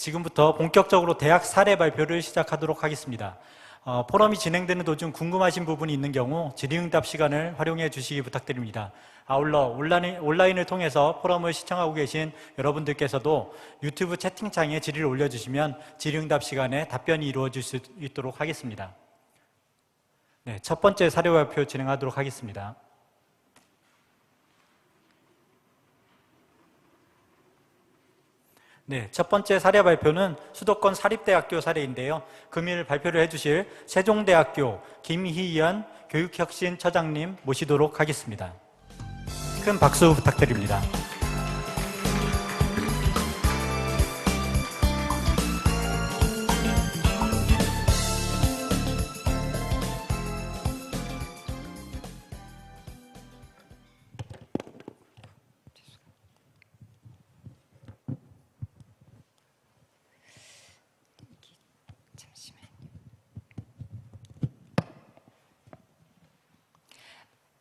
지금부터 본격적으로 대학 사례 발표를 시작하도록 하겠습니다. 포럼이 진행되는 도중 궁금하신 부분이 있는 경우 질의응답 시간을 활용해 주시기 부탁드립니다. 아울러 온라인을 통해서 포럼을 시청하고 계신 여러분들께서도 유튜브 채팅창에 질의를 올려주시면 질의응답 시간에 답변이 이루어질 수 있도록 하겠습니다. 네, 첫 번째 사례 발표 진행하도록 하겠습니다. 네, 첫 번째 사례 발표는 수도권 사립대학교 사례인데요. 금일 발표를 해주실 세종대학교 김희연 교육혁신처장님 모시도록 하겠습니다. 큰 박수 부탁드립니다.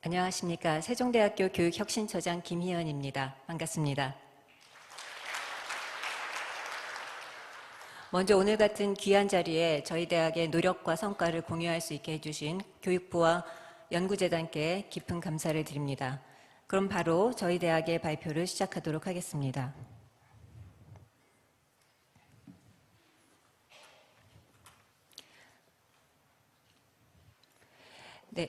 안녕하십니까. 세종대학교 교육혁신처장 김희연입니다. 반갑습니다. 먼저 오늘 같은 귀한 자리에 저희 대학의 노력과 성과를 공유할 수 있게 해주신 교육부와 연구재단께 깊은 감사를 드립니다. 그럼 바로 저희 대학의 발표를 시작하도록 하겠습니다. 네,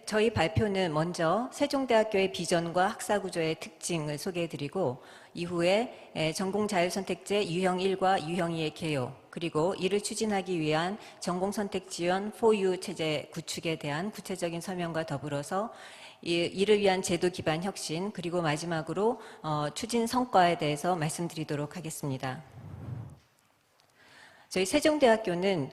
저희 발표는 먼저 세종대학교의 비전과 학사구조의 특징을 소개해드리고 이후에 전공자율선택제 유형 1과 유형 2의 개요, 그리고 이를 추진하기 위한 전공선택지원 4U 체제 구축에 대한 구체적인 설명과 더불어서 이를 위한 제도 기반 혁신, 그리고 마지막으로 추진 성과에 대해서 말씀드리도록 하겠습니다. 저희 세종대학교는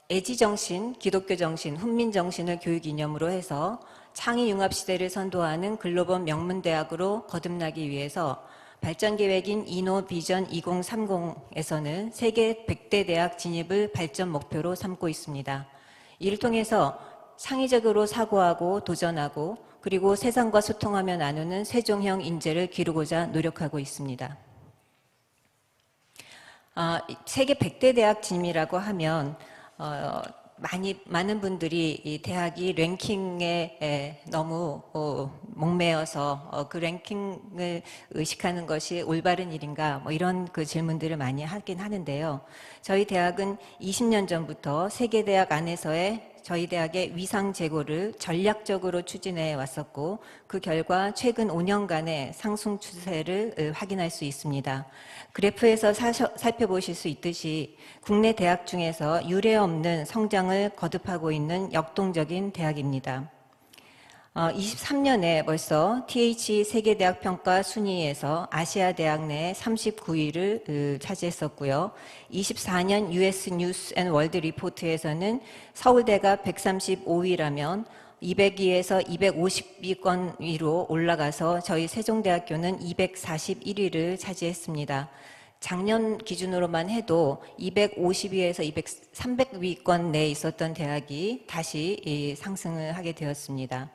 애지정신, 기독교정신, 훈민정신을 교육이념으로 해서 창의융합시대를 선도하는 글로벌 명문대학으로 거듭나기 위해서 발전계획인 이노비전 2030에서는 세계 100대 대학 진입을 발전 목표로 삼고 있습니다. 이를 통해서 창의적으로 사고하고 도전하고 그리고 세상과 소통하며 나누는 세종형 인재를 기르고자 노력하고 있습니다. 세계 100대 대학 진입이라고 하면 많은 분들이 이 대학이 랭킹에 너무 목매어서 그 랭킹을 의식하는 것이 올바른 일인가 이런 그 질문들을 많이 하긴 하는데요. 저희 대학은 20년 전부터 세계대학 안에서의 저희 대학의 위상 제고를 전략적으로 추진해 왔었고 그 결과 최근 5년간의 상승 추세를 확인할 수 있습니다. 그래프에서 살펴보실 수 있듯이 국내 대학 중에서 유례없는 성장을 거듭하고 있는 역동적인 대학입니다. 23년에 벌써 TH 세계대학 평가 순위에서 아시아 대학 내 39위를 차지했었고요. 24년 US 뉴스 앤 월드 리포트에서는 서울대가 135위라면 200위에서 250위권 위로 올라가서 저희 세종대학교는 241위를 차지했습니다. 작년 기준으로만 해도 250위에서 300위권 내에 있었던 대학이 다시 상승을 하게 되었습니다.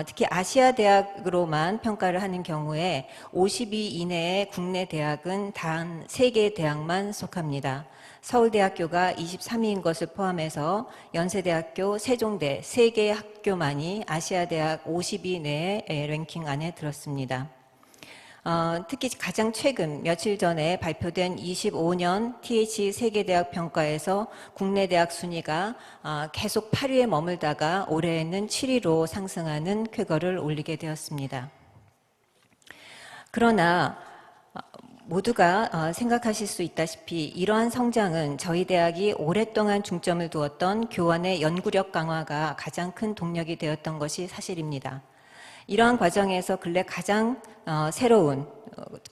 특히 아시아 대학으로만 평가를 하는 경우에 50위 이내의 국내 대학은 단 3개 대학만 속합니다. 서울대학교가 23위인 것을 포함해서 연세대학교, 세종대 3개 학교만이 아시아 대학 50위 내의 랭킹 안에 들었습니다. 특히 가장 최근 며칠 전에 발표된 25년 TH 세계대학 평가에서 국내 대학 순위가 계속 8위에 머물다가 올해에는 7위로 상승하는 쾌거를 올리게 되었습니다. 그러나 모두가 생각하실 수 있다시피 이러한 성장은 저희 대학이 오랫동안 중점을 두었던 교환의 연구력 강화가 가장 큰 동력이 되었던 것이 사실입니다. 이러한 과정에서 근래 가장 새로운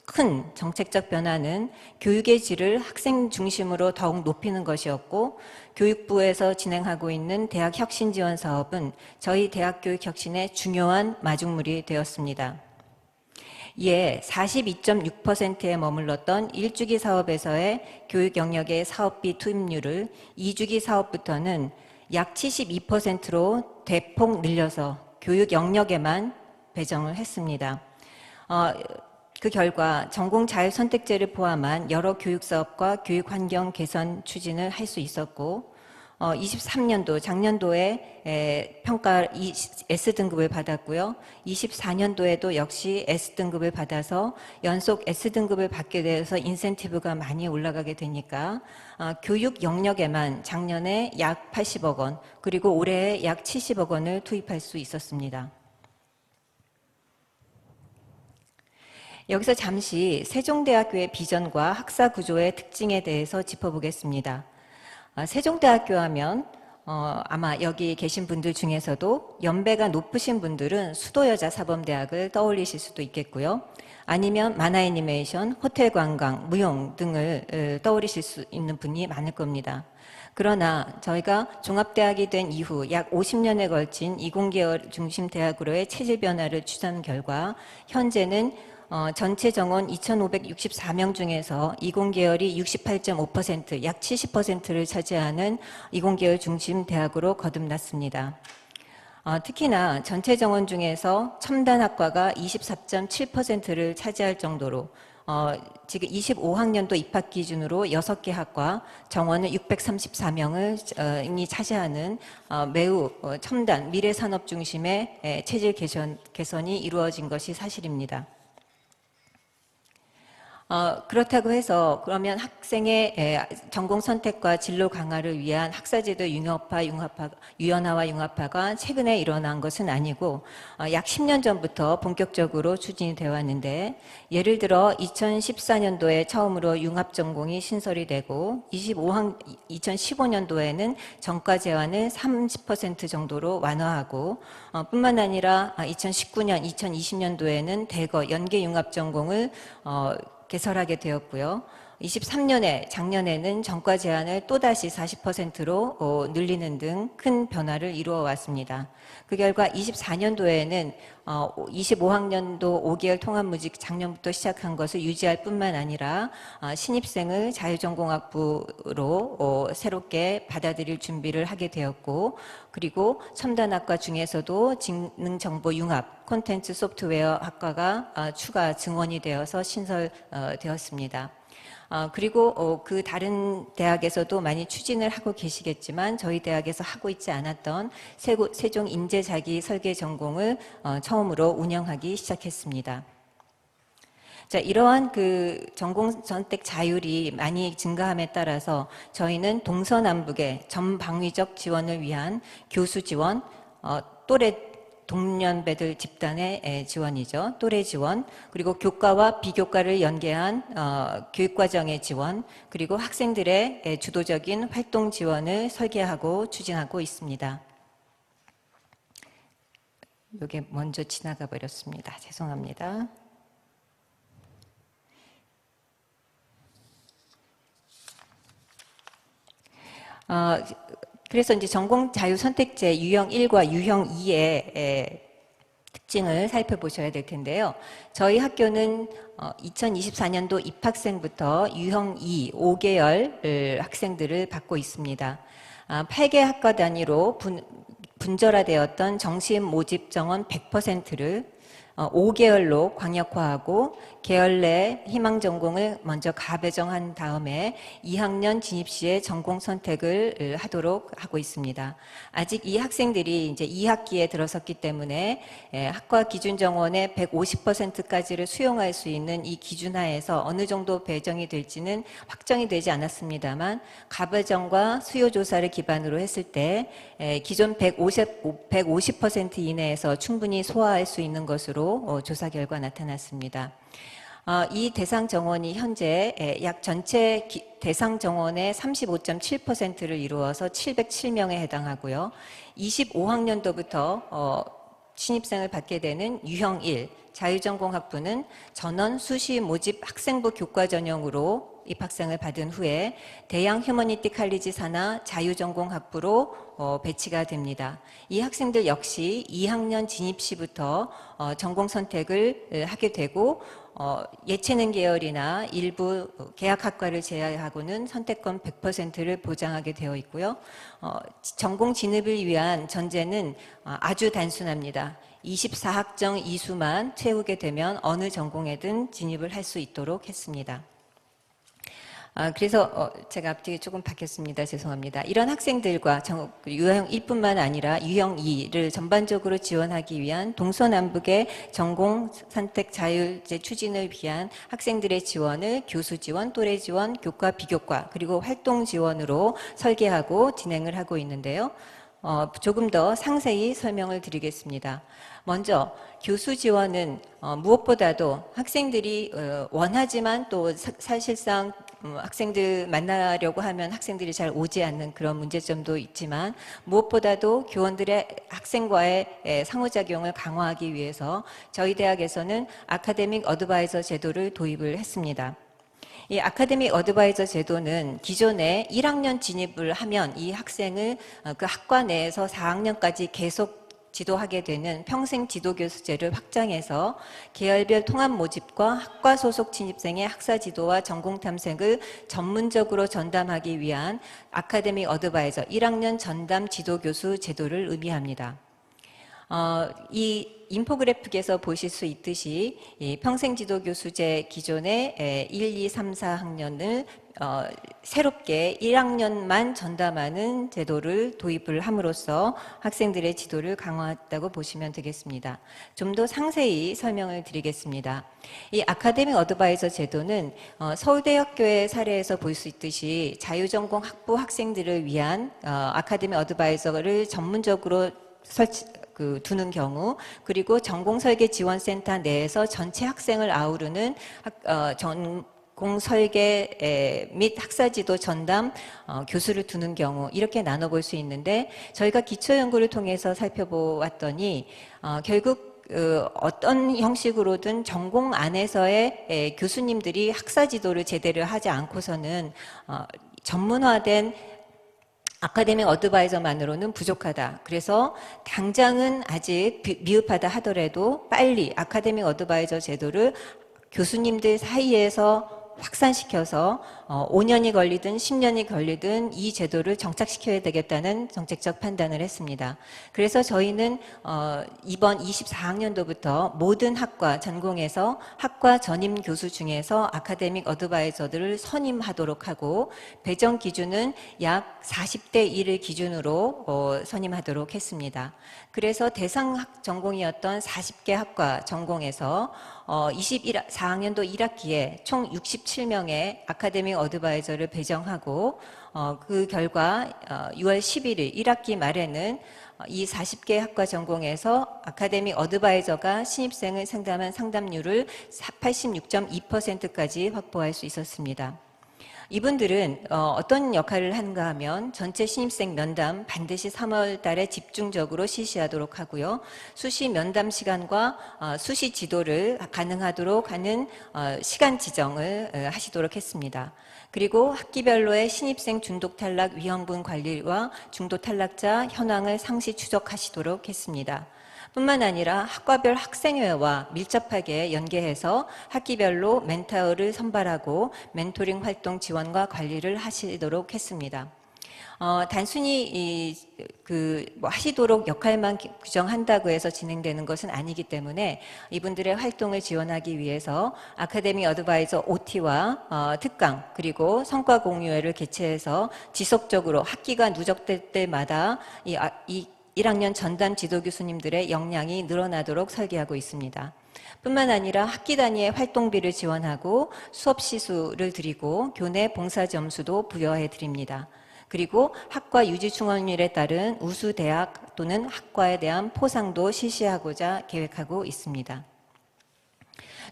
큰 정책적 변화는 교육의 질을 학생 중심으로 더욱 높이는 것이었고 교육부에서 진행하고 있는 대학 혁신 지원 사업은 저희 대학 교육 혁신의 중요한 마중물이 되었습니다. 이에 42.6%에 머물렀던 1주기 사업에서의 교육 영역의 사업비 투입률을 2주기 사업부터는 약 72%로 대폭 늘려서 교육 영역에만 배정을 했습니다. 그 결과 전공 자율선택제를 포함한 여러 교육사업과 교육환경 개선 추진을 할 수 있었고 23년도 작년도에 평가 S등급을 받았고요. 24년도에도 역시 S등급을 받아서 연속 S등급을 받게 되어서 인센티브가 많이 올라가게 되니까 교육 영역에만 작년에 약 80억 원 그리고 올해 약 70억 원을 투입할 수 있었습니다. 여기서 잠시 세종대학교의 비전과 학사 구조의 특징에 대해서 짚어보겠습니다. 세종대학교 하면 아마 여기 계신 분들 중에서도 연배가 높으신 분들은 수도여자사범대학을 떠올리실 수도 있겠고요. 아니면 만화애니메이션, 호텔관광, 무용 등을 떠올리실 수 있는 분이 많을 겁니다. 그러나 저희가 종합대학이 된 이후 약 50년에 걸친 이공계열 중심 대학으로의 체질 변화를 추진한 결과 현재는 전체 정원 2,564명 중에서 이공계열이 68.5%, 약 70%를 차지하는 이공계열 중심 대학으로 거듭났습니다. 특히나 전체 정원 중에서 첨단학과가 24.7%를 차지할 정도로 지금 25학년도 입학 기준으로 6개 학과 정원을 634명을 이미 차지하는 매우 첨단 미래산업 중심의 체질 개선이 이루어진 것이 사실입니다. 그렇다고 해서 그러면 학생의 전공 선택과 진로 강화를 위한 학사제도 유연화와 융합화가 최근에 일어난 것은 아니고 약 10년 전부터 본격적으로 추진이 되어 왔는데 예를 들어 2014년도에 처음으로 융합전공이 신설이 되고 2015년도에는 전과 제한을 30% 정도로 완화하고 뿐만 아니라 2019년, 2020년도에는 대거 연계융합전공을 개설하게 되었고요. 23년에 작년에는 전과 제한을 또다시 40%로 늘리는 등 큰 변화를 이루어 왔습니다. 그 결과 24년도에는 25학년도 5개월 통합무직 작년부터 시작한 것을 유지할 뿐만 아니라 신입생을 자율전공학부로 새롭게 받아들일 준비를 하게 되었고 그리고 첨단학과 중에서도 지능정보융합, 콘텐츠 소프트웨어 학과가 추가 증원이 되어서 신설되었습니다. 그리고 그 다른 대학에서도 많이 추진을 하고 계시겠지만 저희 대학에서 하고 있지 않았던 세종 인재자기 설계 전공을 처음으로 운영하기 시작했습니다. 자, 이러한 그 전공 선택 자율이 많이 증가함에 따라서 저희는 동서남북의 전방위적 지원을 위한 교수 지원, 또래 동년배들 집단의 지원이죠. 또래 지원, 그리고 교과와 비교과를 연계한 교육과정의 지원, 그리고 학생들의 주도적인 활동 지원을 설계하고 추진하고 있습니다. 이게 먼저 지나가 버렸습니다. 죄송합니다. 그래서 이제 전공 자유 선택제 유형 1과 유형 2의 특징을 살펴보셔야 될 텐데요. 저희 학교는 2024년도 입학생부터 유형 2, 5계열 학생들을 받고 있습니다. 8개 학과 단위로 분절화되었던 정시임 모집 정원 100%를 5계열로 광역화하고 계열 내 희망 전공을 먼저 가배정한 다음에 2학년 진입 시에 전공 선택을 하도록 하고 있습니다. 아직 이 학생들이 이제 2학기에 들어섰기 때문에 학과 기준 정원의 150%까지를 수용할 수 있는 이 기준하에서 어느 정도 배정이 될지는 확정이 되지 않았습니다만 가배정과 수요 조사를 기반으로 했을 때 기존 150% 이내에서 충분히 소화할 수 있는 것으로 조사 결과 나타났습니다. 이 대상 정원이 현재 약 전체 대상 정원의 35.7%를 이루어서 707명에 해당하고요. 25학년도부터 신입생을 받게 되는 유형 1 자유전공학부는 전원 수시 모집 학생부 교과 전형으로 입학생을 받은 후에 대양 휴머니티 칼리지 산하 자유전공학부로 배치가 됩니다. 이 학생들 역시 2학년 진입 시부터 전공 선택을 하게 되고 예체능 계열이나 일부 계약학과를 제외하고는 선택권 100%를 보장하게 되어 있고요. 전공 진입을 위한 전제는 아주 단순합니다. 24학점 이수만 채우게 되면 어느 전공에든 진입을 할 수 있도록 했습니다. 그래서 제가 앞뒤가 조금 바뀌었습니다. 죄송합니다. 이런 학생들과 유형 1뿐만 아니라 유형 2를 전반적으로 지원하기 위한 동서남북의 전공 선택 자율제 추진을 위한 학생들의 지원을 교수 지원, 또래 지원, 교과, 비교과, 그리고 활동 지원으로 설계하고 진행을 하고 있는데요. 조금 더 상세히 설명을 드리겠습니다. 먼저 교수 지원은 무엇보다도 학생들이 원하지만 또 사실상 학생들 만나려고 하면 학생들이 잘 오지 않는 그런 문제점도 있지만 무엇보다도 교원들의 학생과의 상호작용을 강화하기 위해서 저희 대학에서는 아카데믹 어드바이저 제도를 도입을 했습니다. 이 아카데믹 어드바이저 제도는 기존에 1학년 진입을 하면 이 학생을 그 학과 내에서 4학년까지 계속 지도하게 되는 평생 지도교수제를 확장해서 계열별 통합 모집과 학과 소속 진입생의 학사 지도와 전공 탐색을 전문적으로 전담하기 위한 아카데믹 어드바이저 1학년 전담 지도교수 제도를 의미합니다. 이 인포그래픽에서 보실 수 있듯이 이 평생지도교수제 기존의 1, 2, 3, 4학년을 새롭게 1학년만 전담하는 제도를 도입을 함으로써 학생들의 지도를 강화했다고 보시면 되겠습니다. 좀 더 상세히 설명을 드리겠습니다. 이 아카데믹 어드바이저 제도는 서울대학교의 사례에서 볼 수 있듯이 자유전공 학부 학생들을 위한 아카데믹 어드바이저를 전문적으로 두는 경우, 그리고 전공설계지원센터 내에서 전체 학생을 아우르는 전공 설계 및 학사지도 전담 교수를 두는 경우, 이렇게 나눠볼 수 있는데, 저희가 기초연구를 통해서 살펴보았더니 결국 어떤 형식으로든 전공 안에서의 교수님들이 학사지도를 제대로 하지 않고서는 전문화된 아카데믹 어드바이저만으로는 부족하다. 그래서 당장은 아직 미흡하다 하더라도 빨리 아카데믹 어드바이저 제도를 교수님들 사이에서 확산시켜서 5년이 걸리든 10년이 걸리든 이 제도를 정착시켜야 되겠다는 정책적 판단을 했습니다. 그래서 저희는 이번 24학년도부터 모든 학과 전공에서 학과 전임 교수 중에서 아카데믹 어드바이저들을 선임하도록 하고 배정 기준은 약 40대 1을 기준으로 선임하도록 했습니다. 그래서 대상 전공이었던 40개 학과 전공에서 24학년도 1학기에 총 67명의 아카데믹 어드바이저를 배정하고 그 결과 6월 11일 1학기 말에는 이 40개 학과 전공에서 아카데믹 어드바이저가 신입생을 상담한 상담률을 86.2%까지 확보할 수 있었습니다. 이분들은 어떤 역할을 하는가 하면 전체 신입생 면담 반드시 3월 달에 집중적으로 실시하도록 하고요. 수시 면담 시간과 수시 지도를 가능하도록 하는 시간 지정을 하시도록 했습니다. 그리고 학기별로의 신입생 중독 탈락 위험군 관리와 중독 탈락자 현황을 상시 추적하시도록 했습니다. 뿐만 아니라 학과별 학생회와 밀접하게 연계해서 학기별로 멘토를 선발하고 멘토링 활동 지원과 관리를 하시도록 했습니다. 단순히 하시도록 역할만 규정한다고 해서 진행되는 것은 아니기 때문에 이분들의 활동을 지원하기 위해서 아카데미 어드바이저 OT와 특강 그리고 성과 공유회를 개최해서 지속적으로 학기가 누적될 때마다 이 1학년 전담 지도 교수님들의 역량이 늘어나도록 설계하고 있습니다. 뿐만 아니라 학기 단위의 활동비를 지원하고 수업 시수를 드리고 교내 봉사 점수도 부여해 드립니다. 그리고 학과 유지 충원율에 따른 우수 대학 또는 학과에 대한 포상도 실시하고자 계획하고 있습니다.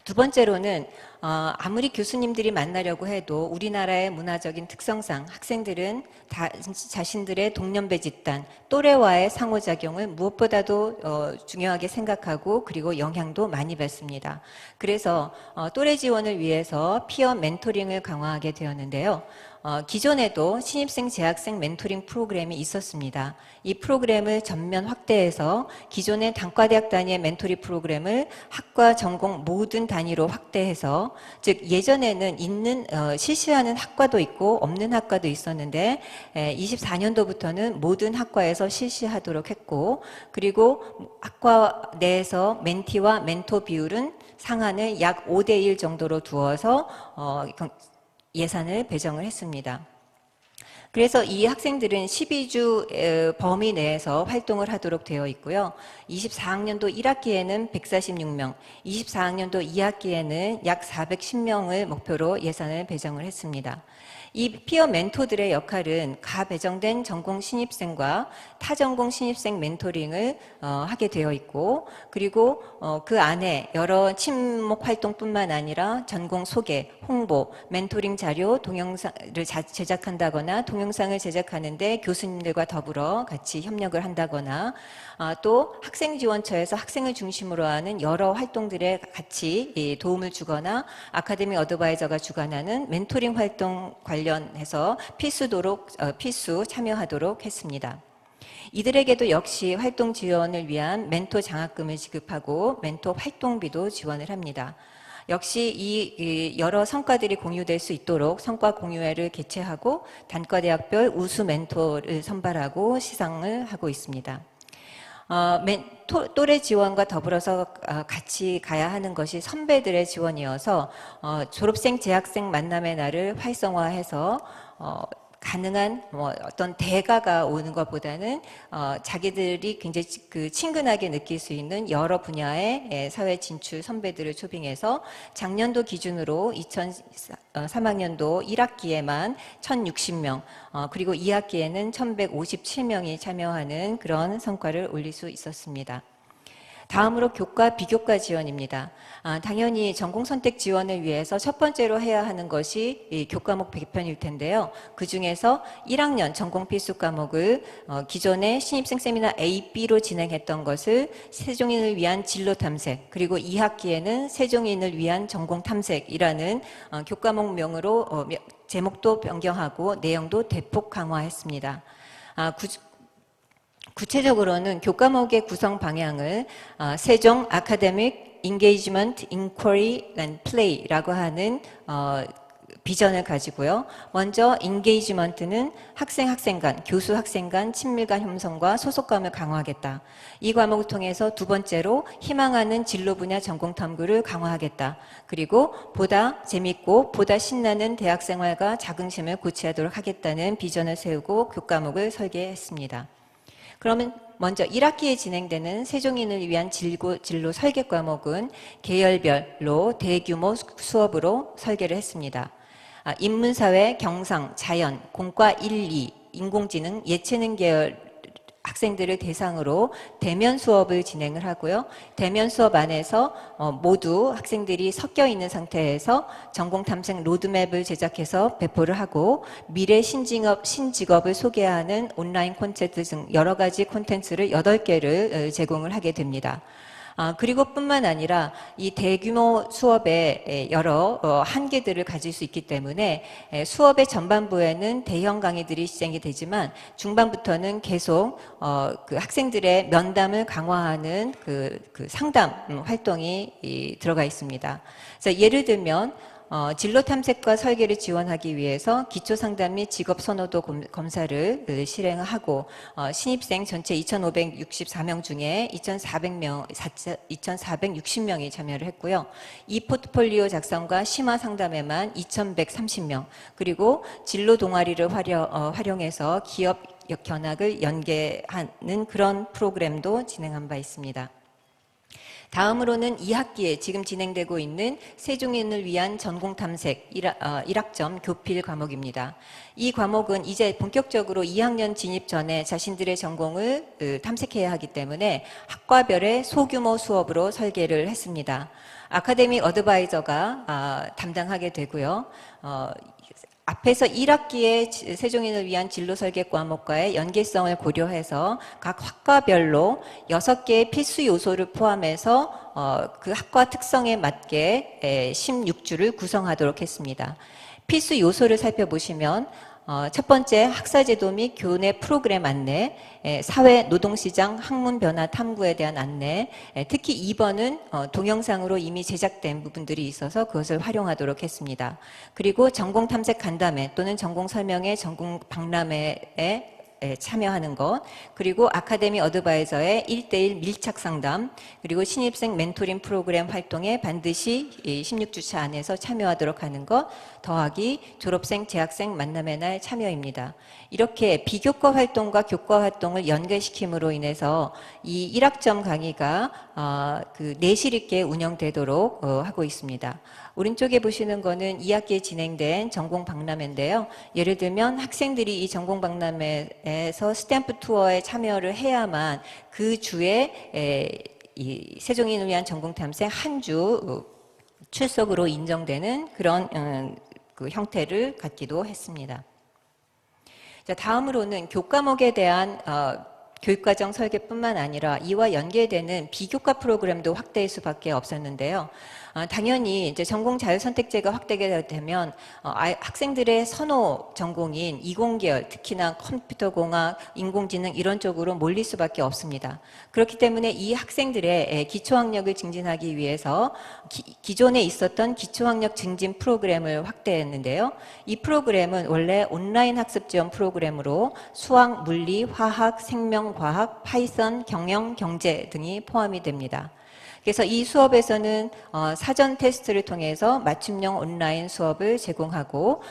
두 번째로는 아무리 교수님들이 만나려고 해도 우리나라의 문화적인 특성상 학생들은 자신들의 동년배 집단, 또래와의 상호작용을 무엇보다도 중요하게 생각하고 그리고 영향도 많이 받습니다. 그래서 또래 지원을 위해서 피어 멘토링을 강화하게 되었는데요. 기존에도 신입생, 재학생 멘토링 프로그램이 있었습니다. 이 프로그램을 전면 확대해서 기존의 단과대학 단위의 멘토링 프로그램을 학과, 전공 모든 단위로 확대해서, 즉 예전에는 실시하는 학과도 있고 없는 학과도 있었는데 24년도부터는 모든 학과에서 실시하도록 했고, 그리고 학과 내에서 멘티와 멘토 비율은 상한을 약 5대1 정도로 두어서 예산을 배정을 했습니다. 그래서 이 학생들은 12주 범위 내에서 활동을 하도록 되어 있고요. 24학년도 1학기에는 146명, 24학년도 2학기에는 약 410명을 목표로 예산을 배정을 했습니다. 이 피어 멘토들의 역할은 배정된 전공 신입생과 타전공 신입생 멘토링을 하게 되어 있고, 그리고 그 안에 여러 친목 활동뿐만 아니라 전공 소개, 홍보, 멘토링 자료, 동영상을 제작한다거나 동영상을 제작하는데 교수님들과 더불어 같이 협력을 한다거나, 또 학생지원처에서 학생을 중심으로 하는 여러 활동들에 같이 도움을 주거나 아카데미 어드바이저가 주관하는 멘토링 활동 관련해서 필수 참여하도록 했습니다. 이들에게도 역시 활동 지원을 위한 멘토 장학금을 지급하고 멘토 활동비도 지원을 합니다. 역시 이 여러 성과들이 공유될 수 있도록 성과 공유회를 개최하고 단과대학별 우수 멘토를 선발하고 시상을 하고 있습니다. 또래 지원과 더불어서 같이 가야 하는 것이 선배들의 지원이어서 졸업생, 재학생 만남의 날을 활성화해서 가능한 어떤 대가가 오는 것보다는 자기들이 굉장히 친근하게 느낄 수 있는 여러 분야의 사회 진출 선배들을 초빙해서 작년도 기준으로 2003학년도 1학기에만 1,060명, 그리고 2학기에는 1,157명이 참여하는 그런 성과를 올릴 수 있었습니다. 다음으로 교과, 비교과 지원입니다. 당연히 전공선택 지원을 위해서 첫 번째로 해야 하는 것이 이 교과목 개편일 텐데요. 그 중에서 1학년 전공 필수 과목을 기존의 신입생 세미나 A, B로 진행했던 것을 세종인을 위한 진로 탐색, 그리고 2학기에는 세종인을 위한 전공 탐색이라는 교과목명으로 제목도 변경하고 내용도 대폭 강화했습니다. 구체적으로는 교과목의 구성 방향을 세종 아카데믹 인게이지먼트 인쿼리 앤 플레이라고 하는 비전을 가지고요. 먼저 인게이지먼트는 학생 간, 교수 학생 간 친밀감 형성과 소속감을 강화하겠다. 이 과목을 통해서 두 번째로 희망하는 진로 분야 전공 탐구를 강화하겠다. 그리고 보다 재밌고 보다 신나는 대학 생활과 자긍심을 고취하도록 하겠다는 비전을 세우고 교과목을 설계했습니다. 그러면 먼저 1학기에 진행되는 세종인을 위한 진로 설계 과목은 계열별로 대규모 수업으로 설계를 했습니다. 인문사회, 경상, 자연, 공과 1, 2, 인공지능, 예체능 계열 학생들을 대상으로 대면 수업을 진행을 하고요. 대면 수업 안에서 모두 학생들이 섞여 있는 상태에서 전공 탐색 로드맵을 제작해서 배포를 하고 미래 신직업을 소개하는 온라인 콘텐츠 등 여러 가지 콘텐츠를 8개를 제공을 하게 됩니다. 그리고 뿐만 아니라 이 대규모 수업에 여러 한계들을 가질 수 있기 때문에 수업의 전반부에는 대형 강의들이 시행이 되지만 중반부터는 계속 그 학생들의 면담을 강화하는 그 상담 활동이 들어가 있습니다. 그래서 예를 들면 진로 탐색과 설계를 지원하기 위해서 기초 상담 및 직업 선호도 검사를 실행하고 신입생 전체 2,564명 중에 2,460명이 참여를 했고요. 이 포트폴리오 작성과 심화 상담에만 2,130명, 그리고 진로 동아리를 활용해서 기업 견학을 연계하는 그런 프로그램도 진행한 바 있습니다. 다음으로는 2학기에 지금 진행되고 있는 세종인을 위한 전공탐색 1학점 교필 과목입니다. 이 과목은 이제 본격적으로 2학년 진입 전에 자신들의 전공을 탐색해야 하기 때문에 학과별의 소규모 수업으로 설계를 했습니다. 아카데미 어드바이저가 담당하게 되고요. 앞에서 1학기에 세종인을 위한 진로 설계 과목과의 연계성을 고려해서 각 학과별로 6개의 필수 요소를 포함해서 그 학과 특성에 맞게 16주를 구성하도록 했습니다. 필수 요소를 살펴보시면 첫 번째 학사제도 및 교내 프로그램 안내, 사회 노동시장 학문 변화 탐구에 대한 안내, 특히 2번은 동영상으로 이미 제작된 부분들이 있어서 그것을 활용하도록 했습니다. 그리고 전공 탐색 간담회 또는 전공 설명회, 전공 박람회에 참여하는 것, 그리고 아카데미 어드바이저의 1대1 밀착 상담, 그리고 신입생 멘토링 프로그램 활동에 반드시 16주차 안에서 참여하도록 하는 것, 더하기 졸업생, 재학생 만남의 날 참여입니다. 이렇게 비교과 활동과 교과 활동을 연계시킴으로 인해서 이 1학점 강의가 그 내실 있게 운영되도록 하고 있습니다. 오른쪽에 보시는 거는 2학기에 진행된 전공 박람회인데요. 예를 들면 학생들이 이 전공 박람회에서 스탬프 투어에 참여를 해야만 그 주에 이 세종인을 위한 전공 탐색 한 주 출석으로 인정되는 그런 그 형태를 갖기도 했습니다. 자, 다음으로는 교과목에 대한 교육과정 설계뿐만 아니라 이와 연계되는 비교과 프로그램도 확대할 수밖에 없었는데요. 당연히 이제 전공 자율선택제가 확대가 되면 학생들의 선호 전공인 이공계열, 특히나 컴퓨터공학, 인공지능 이런 쪽으로 몰릴 수밖에 없습니다. 그렇기 때문에 이 학생들의 기초학력을 증진하기 위해서 기존에 있었던 기초학력 증진 프로그램을 확대했는데요. 이 프로그램은 원래 온라인 학습 지원 프로그램으로 수학, 물리, 화학, 생명과학, 파이썬, 경영, 경제 등이 포함이 됩니다. 그래서 이 수업에서는 사전 테스트를 통해서 맞춤형 온라인 수업을 제공하고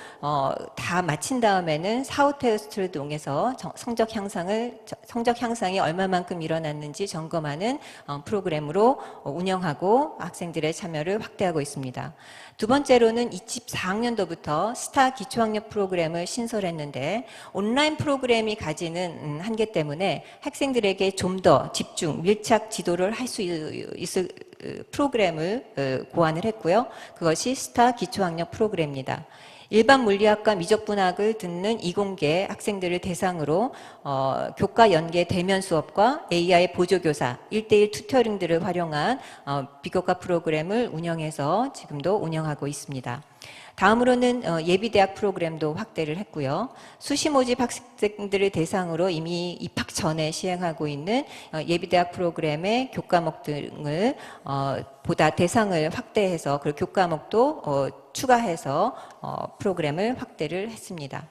다 마친 다음에는 사후 테스트를 통해서 성적 향상이 얼마만큼 일어났는지 점검하는 프로그램으로 운영하고 학생들의 참여를 확대하고 있습니다. 두 번째로는 24학년도부터 스타 기초학력 프로그램을 신설했는데 온라인 프로그램이 가지는 한계 때문에 학생들에게 좀 더 집중, 밀착 지도를 할 수 있을 프로그램을 고안을 했고요. 그것이 스타 기초학력 프로그램입니다. 일반 물리학과 미적분학을 듣는 이공계 학생들을 대상으로 교과 연계 대면 수업과 AI 보조교사, 1대1 튜터링들을 활용한 비교과 프로그램을 운영해서 지금도 운영하고 있습니다. 다음으로는 예비대학 프로그램도 확대를 했고요. 수시 모집 학생들을 대상으로 이미 입학 전에 시행하고 있는 예비대학 프로그램의 교과목 등을 보다 대상을 확대해서 그 교과목도 추가해서 프로그램을 확대를 했습니다.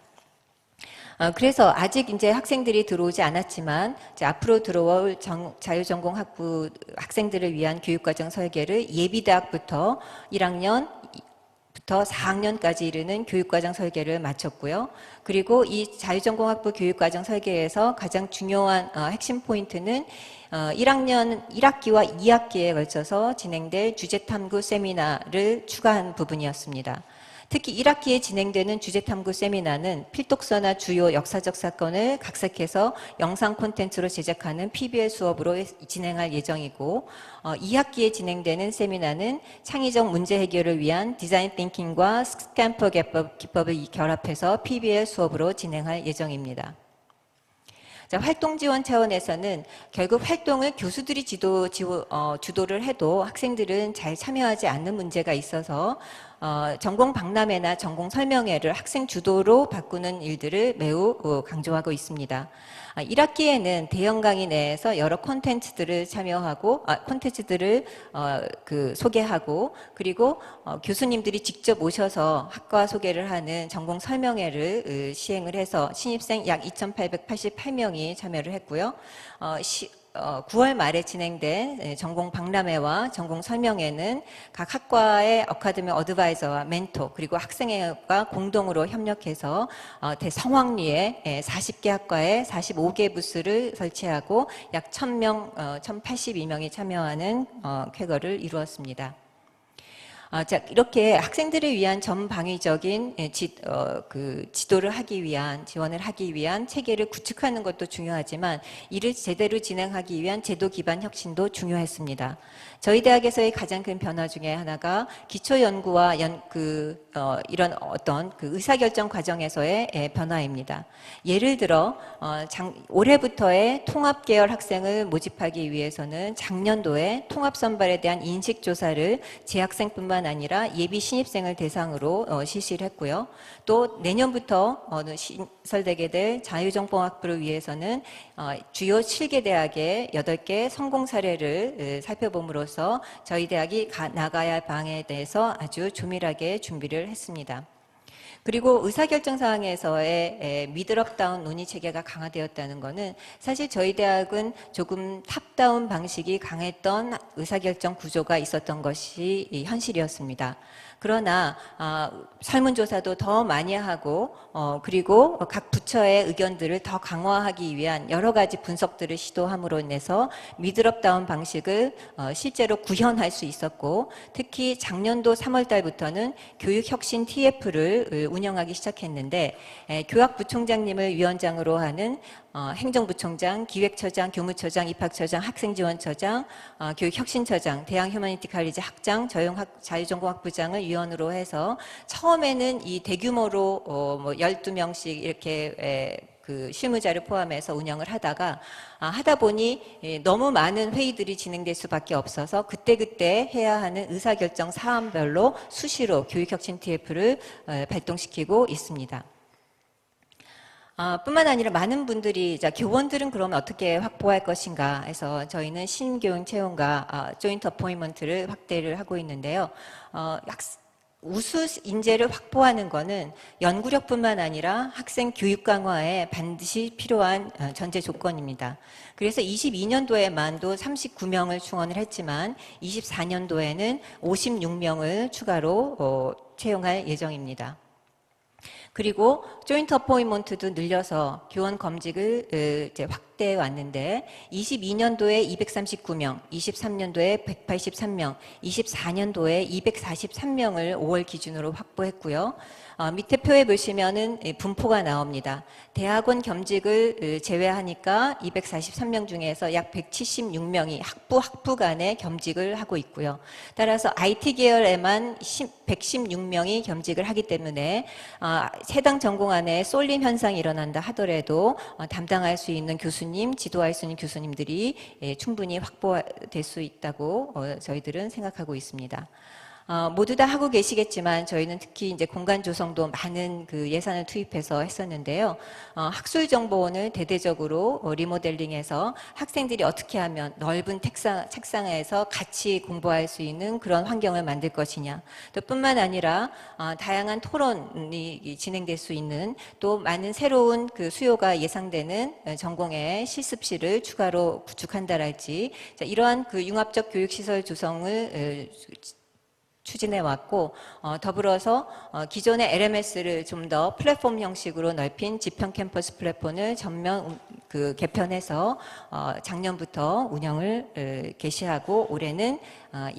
그래서 아직 이제 학생들이 들어오지 않았지만 이제 앞으로 들어올 자유전공 학부 학생들을 위한 교육과정 설계를 예비대학부터 1학년 부터 4학년까지 이르는 교육과정 설계를 마쳤고요. 그리고 이 자유전공학부 교육과정 설계에서 가장 중요한 핵심 포인트는 1학년 1학기와 2학기에 걸쳐서 진행될 주제탐구 세미나를 추가한 부분이었습니다. 특히 1학기에 진행되는 주제탐구 세미나는 필독서나 주요 역사적 사건을 각색해서 영상 콘텐츠로 제작하는 PBL 수업으로 진행할 예정이고 2학기에 진행되는 세미나는 창의적 문제 해결을 위한 디자인 띵킹과 스탬프 기법을 결합해서 PBL 수업으로 진행할 예정입니다. 자, 활동 지원 차원에서는 결국 활동을 교수들이 주도를 해도 학생들은 잘 참여하지 않는 문제가 있어서 전공 박람회나 전공 설명회를 학생 주도로 바꾸는 일들을 매우 강조하고 있습니다. 1학기에는 대형 강의 내에서 여러 콘텐츠들을 참여하고 콘텐츠들을 소개하고 그리고 교수님들이 직접 오셔서 학과 소개를 하는 전공 설명회를 시행을 해서 신입생 약 2,888명이 참여를 했고요. 9월 말에 진행된 전공 박람회와 전공 설명회는 각 학과의 어카데미 어드바이저와 멘토 그리고 학생회가 공동으로 협력해서 대성황리에 40개 학과에 45개 부스를 설치하고 약 1,000명, 1,082명이 참여하는 쾌거를 이루었습니다. 자, 이렇게 학생들을 위한 전방위적인 지도를 하기 위한, 지원을 하기 위한 체계를 구축하는 것도 중요하지만 이를 제대로 진행하기 위한 제도 기반 혁신도 중요했습니다. 저희 대학에서의 가장 큰 변화 중에 하나가 기초 연구와 이런 어떤 의사결정 과정에서의 변화입니다. 예를 들어 올해부터의 통합계열 학생을 모집하기 위해서는 작년도에 통합선발에 대한 인식조사를 재학생뿐만 뿐만 아니라 예비 신입생을 대상으로 실시를 했고요. 또 내년부터 신설되게 될 자유정보학부를 위해서는 주요 7개 대학의 8개 성공 사례를 살펴봄으로써 저희 대학이 나가야 할 방에 대해서 아주 조밀하게 준비를 했습니다. 그리고 의사결정 사항에서의 미드업다운 논의 체계가 강화되었다는 것은 사실 저희 대학은 조금 탑다운 방식이 강했던 의사결정 구조가 있었던 것이 현실이었습니다. 그러나 설문조사도 더 많이 하고 그리고 각 부처의 의견들을 더 강화하기 위한 여러 가지 분석들을 시도함으로 인해서 미드업다운 방식을 실제로 구현할 수 있었고, 특히 작년도 3월 달부터는 교육혁신 TF를 운영하기 시작했는데, 교학부총장님을 위원장으로 하는 행정부총장, 기획처장, 교무처장, 입학처장, 학생지원처장, 교육혁신처장, 대학휴머니티칼리지 학장, 자유전공학부장을 위원으로 해서 처음에는 이 대규모로 12명씩 이렇게 그 실무자를 포함해서 운영을 하다가 하다 보니 너무 많은 회의들이 진행될 수밖에 없어서 그때그때 해야 하는 의사결정 사안별로 수시로 교육혁신 TF를 발동시키고 있습니다. 뿐만 아니라 많은 분들이 교원들은 그러면 어떻게 확보할 것인가 해서 저희는 신교원 채용과 조인트 어포인먼트를 확대를 하고 있는데요. 우수 인재를 확보하는 것은 연구력뿐만 아니라 학생 교육 강화에 반드시 필요한 전제 조건입니다. 그래서 22년도에만도 39명을 충원을 했지만 24년도에는 56명을 추가로 채용할 예정입니다. 그리고 조인트 어포인먼트도 늘려서 교원 검직을 이제 확대해 왔는데 22년도에 239명, 23년도에 183명, 24년도에 243명을 5월 기준으로 확보했고요. 밑에 표에 보시면은 분포가 나옵니다. 대학원 겸직을 제외하니까 243명 중에서 약 176명이 학부 간에 겸직을 하고 있고요. 따라서 IT 계열에만 116명이 겸직을 하기 때문에 해당 전공 안에 쏠림 현상이 일어난다 하더라도 담당할 수 있는 교수님, 지도할 수 있는 교수님들이 충분히 확보될 수 있다고 저희들은 생각하고 있습니다. 모두 다 하고 계시겠지만 저희는 특히 이제 공간 조성도 많은 그 예산을 투입해서 했었는데요. 학술정보원을 대대적으로 리모델링해서 학생들이 어떻게 하면 넓은 책상에서 같이 공부할 수 있는 그런 환경을 만들 것이냐. 또 뿐만 아니라 다양한 토론이 진행될 수 있는 또 많은 새로운 그 수요가 예상되는 전공의 실습실을 추가로 구축한다랄지 이러한 그 융합적 교육시설 조성을 추진해 왔고 더불어서 기존의 LMS를 좀 더 플랫폼 형식으로 넓힌 지평 캠퍼스 플랫폼을 전면 개편해서 작년부터 운영을 개시하고 올해는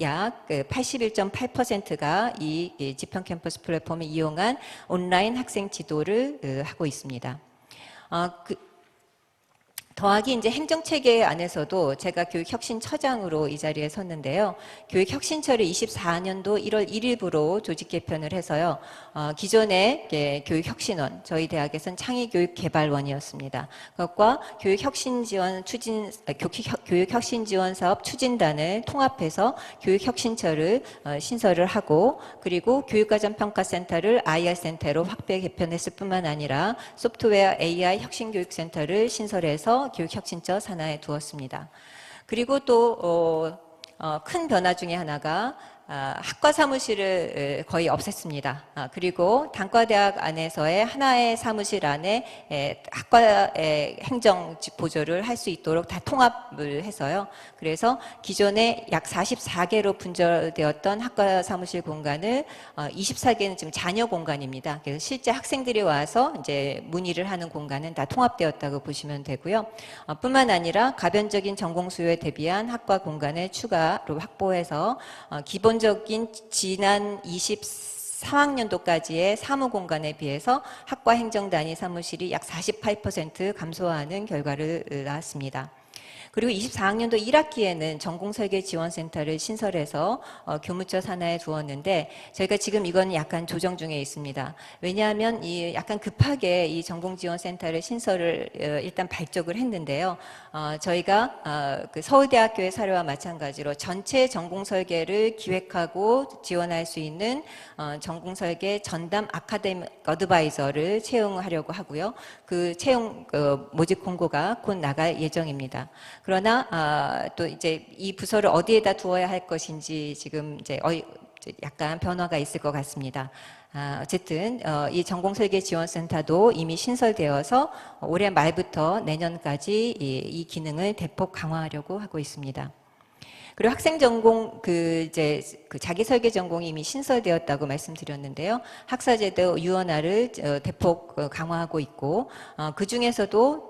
약 81.8%가 이 지평 캠퍼스 플랫폼을 이용한 온라인 학생 지도를 하고 있습니다. 더하기 이제 행정체계 안에서도 제가 교육혁신처장으로 이 자리에 섰는데요. 교육혁신처를 24년도 1월 1일부로 조직 개편을 해서요. 기존의 교육혁신원, 저희 대학에서는 창의교육개발원이었습니다. 그것과 교육혁신지원사업 추진단을 통합해서 교육혁신처를 신설을 하고 그리고 교육과정평가센터를 IR센터로 확대 개편했을 뿐만 아니라 소프트웨어 AI 혁신교육센터를 신설해서 교육혁신처 산하에 두었습니다. 그리고 또 큰 변화 중에 하나가 학과 사무실을 거의 없앴습니다. 그리고 단과대학 안에서의 하나의 사무실 안에 학과의 행정 보조를 할 수 있도록 다 통합을 해서요. 그래서 기존에 약 44개로 분절되었던 학과 사무실 공간을 24개는 지금 자녀 공간입니다. 그래서 실제 학생들이 와서 이제 문의를 하는 공간은 다 통합되었다고 보시면 되고요. 뿐만 아니라 가변적인 전공 수요에 대비한 학과 공간을 추가로 확보해서 기본적인 지난 23학년도까지의 사무 공간에 비해서 학과 행정 단위 사무실이 약 48% 감소하는 결과를 낳았습니다. 그리고 24학년도 1학기에는 전공설계지원센터를 신설해서 교무처 산하에 두었는데 저희가 지금 이건 약간 조정 중에 있습니다. 왜냐하면 이 약간 급하게 이 전공지원센터를 신설을 일단 발족을 했는데요. 저희가 그 서울대학교의 사례와 마찬가지로 전체 전공설계를 기획하고 지원할 수 있는 전공설계 전담 아카데믹 어드바이저를 채용하려고 하고요. 그 채용 모집 공고가 곧 나갈 예정입니다. 그러나 또 이제 이 부서를 어디에다 두어야 할 것인지 지금 이제 약간 변화가 있을 것 같습니다. 어쨌든 이 전공설계지원센터도 이미 신설되어서 올해 말부터 내년까지 이 기능을 대폭 강화하려고 하고 있습니다. 그리고 학생 전공 그 자기 설계 전공이 이미 신설되었다고 말씀드렸는데요. 학사제도 유연화를 대폭 강화하고 있고 그 중에서도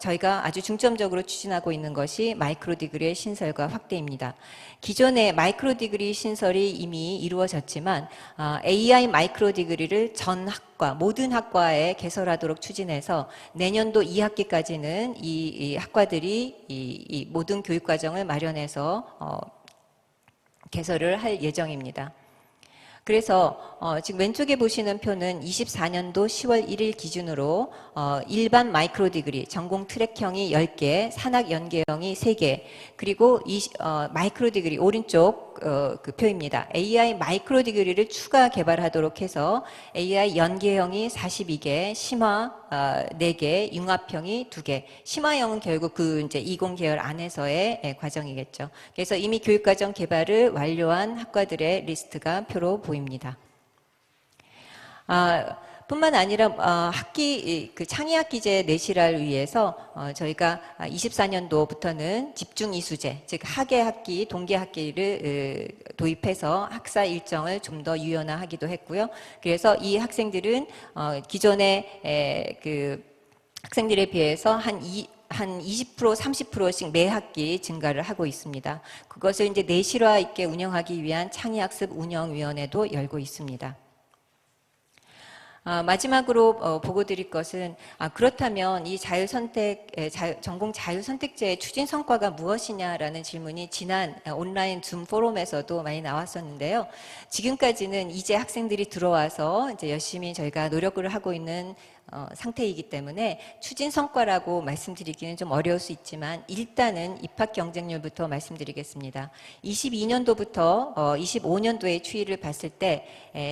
저희가 아주 중점적으로 추진하고 있는 것이 마이크로 디그리의 신설과 확대입니다. 기존의 마이크로 디그리 신설이 이미 이루어졌지만 AI 마이크로 디그리를 전 학과 모든 학과에 개설하도록 추진해서 내년도 2학기까지는 이 학과들이 이 모든 교육과정을 마련해서 개설을 할 예정입니다. 그래서 지금 왼쪽에 보시는 표는 24년도 10월 1일 기준으로 일반 마이크로 디그리 전공 트랙형이 10개, 산학 연계형이 3개, 그리고 마이크로 디그리 오른쪽 그 표입니다. AI 마이크로 디그리를 추가 개발하도록 해서 AI 연계형이 42개, 심화 4개, 융합형이 2개. 심화형은 결국 그 이제 이공 계열 안에서의 과정이겠죠. 그래서 이미 교육과정 개발을 완료한 학과들의 리스트가 표로 보입니다. 뿐만 아니라 그 창의학기제 내실화를 위해서 저희가 24년도부터는 집중 이수제, 즉 하계 학기, 동계 학기를 도입해서 학사 일정을 좀 더 유연화하기도 했고요. 그래서 이 학생들은 기존의 그 학생들에 비해서 한 20%, 30%씩 매 학기 증가를 하고 있습니다. 그것을 이제 내실화 있게 운영하기 위한 창의학습 운영위원회도 열고 있습니다. 마지막으로 보고 드릴 것은 그렇다면 이 전공 자율선택제의 추진 성과가 무엇이냐라는 질문이 지난 온라인 줌 포럼에서도 많이 나왔었는데요. 지금까지는 이제 학생들이 들어와서 이제 열심히 저희가 노력을 하고 있는 상태이기 때문에 추진 성과라고 말씀드리기는 좀 어려울 수 있지만 일단은 입학 경쟁률부터 말씀드리겠습니다. 22년도부터 25년도의 추이를 봤을 때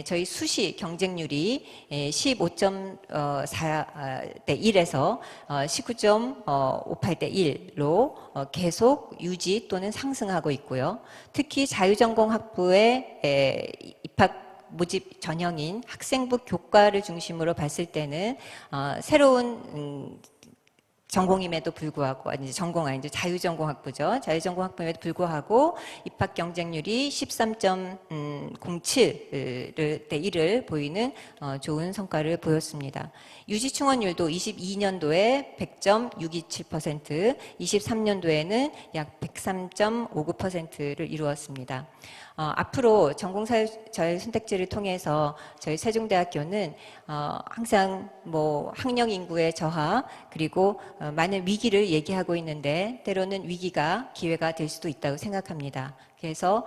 저희 수시 경쟁률이 15.4대 1에서 19.58대 1로 계속 유지 또는 상승하고 있고요. 특히 자유전공학부의 입학 모집 전형인 학생부 교과를 중심으로 봤을 때는 새로운 전공임에도 불구하고 전공 아니죠. 자유전공학부죠. 자유전공학부임에도 불구하고 입학 경쟁률이 13.07대 1을 보이는 좋은 성과를 보였습니다. 유지충원율도 22년도에 100.627%, 23년도에는 약 103.59%를 이루었습니다. 앞으로 전공자율선택제를 통해서 저희 세종대학교는 항상 뭐 학령 인구의 저하 그리고 많은 위기를 얘기하고 있는데 때로는 위기가 기회가 될 수도 있다고 생각합니다. 그래서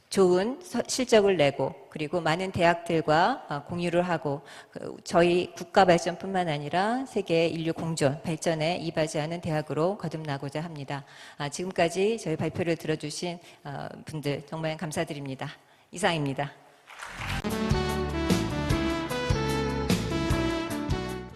좋은 실적을 내고 그리고 많은 대학들과 공유를 하고 저희 국가 발전뿐만 아니라 세계 인류 공존 발전에 이바지하는 대학으로 거듭나고자 합니다. 지금까지 저희 발표를 들어주신 분들 정말 감사드립니다. 이상입니다.